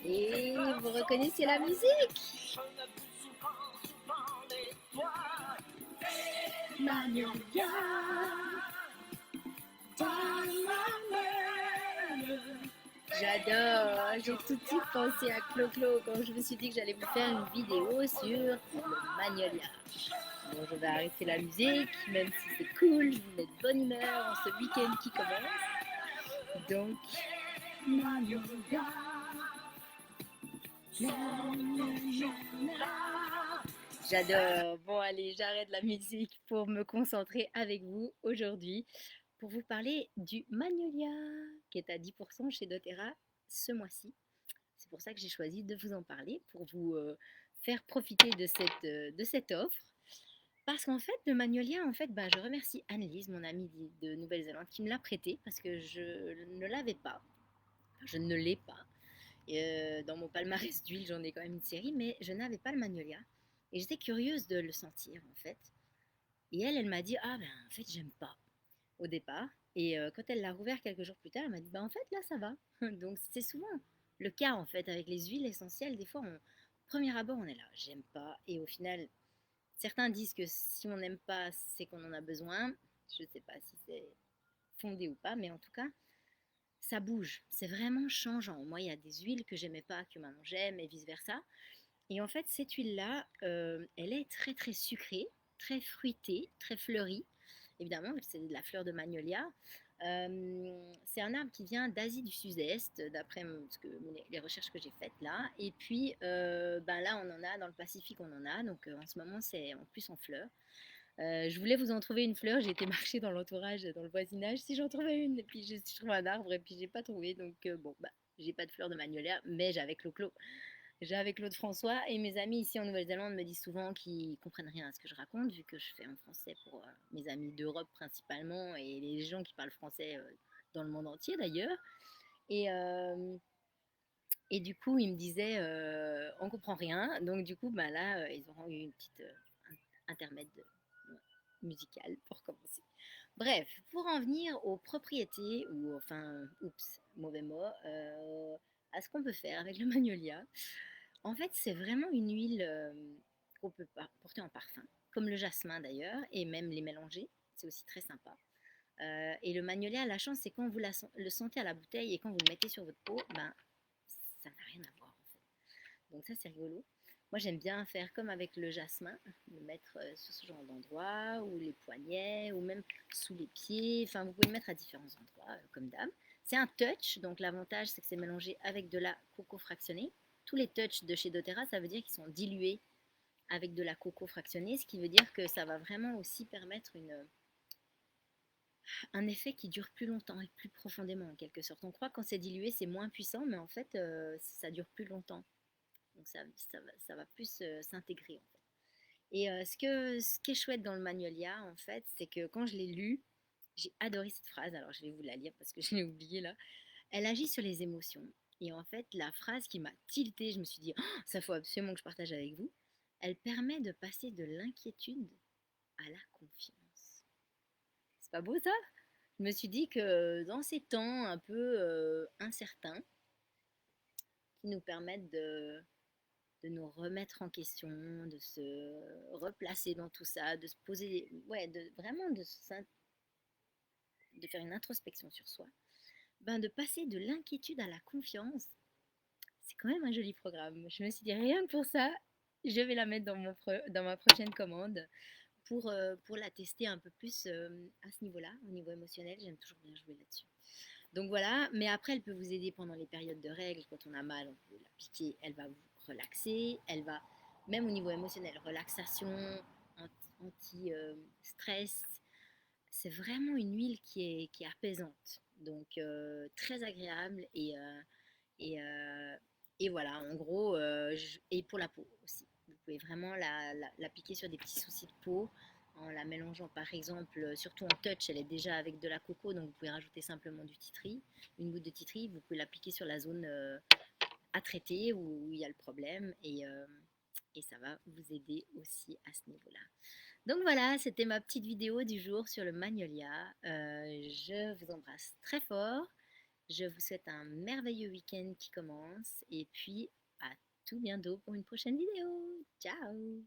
Et vous reconnaissez la musique? Magnolia, j'adore, j'ai tout de suite pensé à Clo-Clo quand je me suis dit que j'allais vous faire une vidéo sur le Magnolia. Bon, je vais arrêter la musique, même si c'est cool, je vous mets de bonne humeur en ce week-end qui commence. Donc, Magnolia, j'adore. Bon, allez, j'arrête la musique pour me concentrer avec vous aujourd'hui pour vous parler du Magnolia qui est à 10% chez doTERRA ce mois-ci. C'est pour ça que j'ai choisi de vous en parler pour vous faire profiter de cette offre. Parce qu'en fait, le Magnolia, en fait, je remercie Annelise, mon amie de Nouvelle-Zélande, qui me l'a prêté parce que je ne l'avais pas. Je ne l'ai pas. Dans mon palmarès d'huile, j'en ai quand même une série, mais je n'avais pas le Magnolia. Et j'étais curieuse de le sentir, en fait. Et elle m'a dit, ah ben, en fait, j'aime pas au départ. Et quand elle l'a rouvert quelques jours plus tard, elle m'a dit, en fait, là, ça va. Donc, c'est souvent le cas, en fait, avec les huiles essentielles. Des fois, premier abord, on est là, j'aime pas. Et au final, certains disent que si on n'aime pas, c'est qu'on en a besoin. Je ne sais pas si c'est fondé ou pas, mais en tout cas, ça bouge. C'est vraiment changeant. Moi, il y a des huiles que j'aimais pas, que maintenant j'aime, et vice-versa. Et en fait, cette huile-là, elle est très très sucrée, très fruitée, très fleurie. Évidemment, c'est de la fleur de magnolia. C'est un arbre qui vient d'Asie du Sud-Est, d'après les recherches que j'ai faites là. Et puis là, on en a dans le Pacifique, on en a. Donc en ce moment, c'est en plus en fleurs. Je voulais vous en trouver une fleur. J'ai été marcher dans l'entourage, dans le voisinage, si j'en trouvais une. Et puis je trouve un arbre et puis j'ai pas trouvé. Donc j'ai pas de fleur de magnolia, mais j'avais Clo-Clo. J'ai avec Claude François et mes amis ici en Nouvelle-Zélande me disent souvent qu'ils comprennent rien à ce que je raconte vu que je fais en français pour mes amis d'Europe principalement et les gens qui parlent français dans le monde entier d'ailleurs. Et, euh, et du coup, ils me disaient on comprend rien. Donc du coup, là, ils auront eu une petite intermède musicale pour commencer. Bref, pour en venir aux propriétés, ou enfin, oups, mauvais mot, à ce qu'on peut faire avec le magnolia. En fait, c'est vraiment une huile qu'on peut porter en parfum, comme le jasmin d'ailleurs, et même les mélanger, c'est aussi très sympa. Et le magnolia, la chance, c'est quand vous le sentez à la bouteille et quand vous le mettez sur votre peau, ça n'a rien à voir en fait. Donc ça, c'est rigolo. Moi, j'aime bien faire comme avec le jasmin, le mettre sur ce genre d'endroit, ou les poignets, ou même sous les pieds. Enfin, vous pouvez le mettre à différents endroits, comme d'hab. C'est un touch, donc l'avantage, c'est que c'est mélangé avec de la coco fractionnée. Tous les touchs de chez doTERRA, ça veut dire qu'ils sont dilués avec de la coco fractionnée, ce qui veut dire que ça va vraiment aussi permettre un effet qui dure plus longtemps et plus profondément en quelque sorte. On croit que quand c'est dilué, c'est moins puissant, mais en fait, ça dure plus longtemps. Donc ça va plus s'intégrer en fait. Et ce qui est chouette dans le Magnolia, en fait, c'est que quand je l'ai lu, j'ai adoré cette phrase. Alors je vais vous la lire parce que je l'ai oubliée là. Elle agit sur les émotions. Et en fait, la phrase qui m'a tiltée, je me suis dit, oh, ça faut absolument que je partage avec vous. Elle permet de passer de l'inquiétude à la confiance. C'est pas beau ça? Je me suis dit que dans ces temps un peu incertains, qui nous permettent de nous remettre en question, de se replacer dans tout ça, de se poser, ouais, vraiment de faire une introspection sur soi, de passer de l'inquiétude à la confiance, c'est quand même un joli programme. Je me suis dit rien que pour ça, je vais la mettre dans ma prochaine commande pour la tester un peu plus à ce niveau-là, au niveau émotionnel. J'aime toujours bien jouer là-dessus. Donc voilà, mais après, elle peut vous aider pendant les périodes de règles. Quand on a mal, on peut la piquer, elle va vous relaxer. Elle va, même au niveau émotionnel, relaxation, anti-stress. C'est vraiment une huile qui est apaisante. Donc très agréable et, euh, et voilà, en gros, et pour la peau aussi. Vous pouvez vraiment la piquer sur des petits soucis de peau en la mélangeant par exemple, surtout en touch, elle est déjà avec de la coco, donc vous pouvez rajouter simplement du titri, une goutte de titri, vous pouvez l'appliquer sur la zone à traiter où il y a le problème et ça va vous aider aussi à ce niveau-là. Donc voilà, c'était ma petite vidéo du jour sur le magnolia. Je vous embrasse très fort Je vous souhaite un merveilleux week-end qui commence et puis à tout bientôt pour une prochaine vidéo. Ciao!